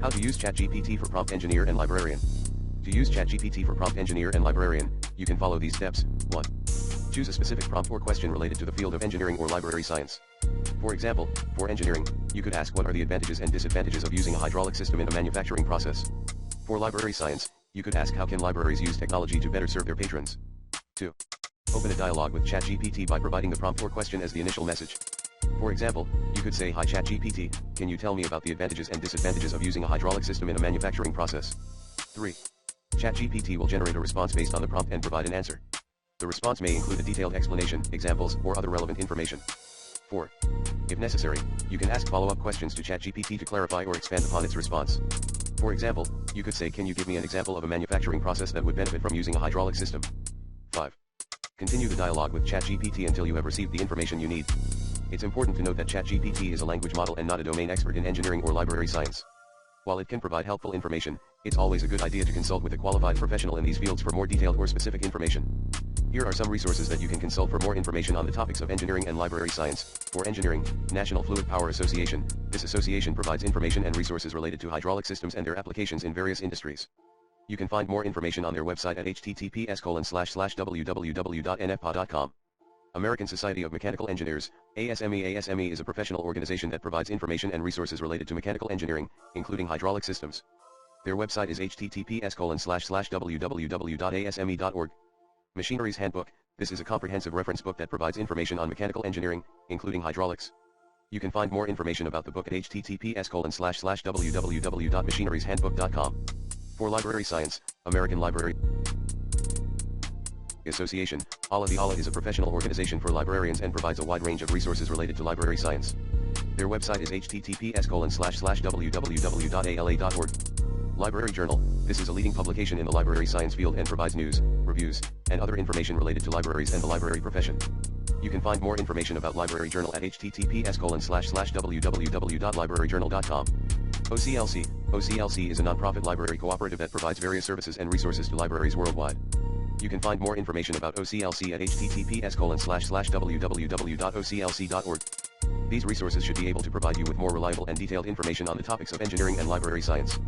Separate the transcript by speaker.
Speaker 1: How to use ChatGPT for Prompt Engineer and Librarian. To use ChatGPT for Prompt Engineer and Librarian, you can follow these steps. 1. Choose a specific prompt or question related to the field of engineering or library science. For example, for engineering, you could ask what are the advantages and disadvantages of using a hydraulic system in a manufacturing process. For library science, you could ask how can libraries use technology to better serve their patrons. 2. Open a dialogue with ChatGPT by providing the prompt or question as the initial message. For example, you could say, "Hi ChatGPT, can you tell me about the advantages and disadvantages of using a hydraulic system in a manufacturing process?" 3. ChatGPT will generate a response based on the prompt and provide an answer. The response may include a detailed explanation, examples, or other relevant information. 4. If necessary, you can ask follow-up questions to ChatGPT to clarify or expand upon its response. For example, you could say, "Can you give me an example of a manufacturing process that would benefit from using a hydraulic system?" 5. Continue the dialogue with ChatGPT until you have received the information you need. It's important to note that ChatGPT is a language model and not a domain expert in engineering or library science. While it can provide helpful information, it's always a good idea to consult with a qualified professional in these fields for more detailed or specific information. Here are some resources that you can consult for more information on the topics of engineering and library science. For engineering, National Fluid Power Association. This association provides information and resources related to hydraulic systems and their applications in various industries. You can find more information on their website at https://www.nfpa.com. American Society of Mechanical Engineers, ASME. ASME is a professional organization that provides information and resources related to mechanical engineering, including hydraulic systems. Their website is https://www.asme.org. Machinery's Handbook. This is a comprehensive reference book that provides information on mechanical engineering, including hydraulics. You can find more information about the book at https://www.machinery'shandbook.com. For library science, American Library Association, ALA. The ALA is a professional organization for librarians and provides a wide range of resources related to library science. Their website is https://www.ala.org. Library Journal. This is a leading publication in the library science field and provides news, reviews, and other information related to libraries and the library profession. You can find more information about Library Journal at https://www.libraryjournal.com. OCLC. OCLC is a nonprofit library cooperative that provides various services and resources to libraries worldwide. You can find more information about OCLC at https://www.oclc.org. These resources should be able to provide you with more reliable and detailed information on the topics of engineering and library science.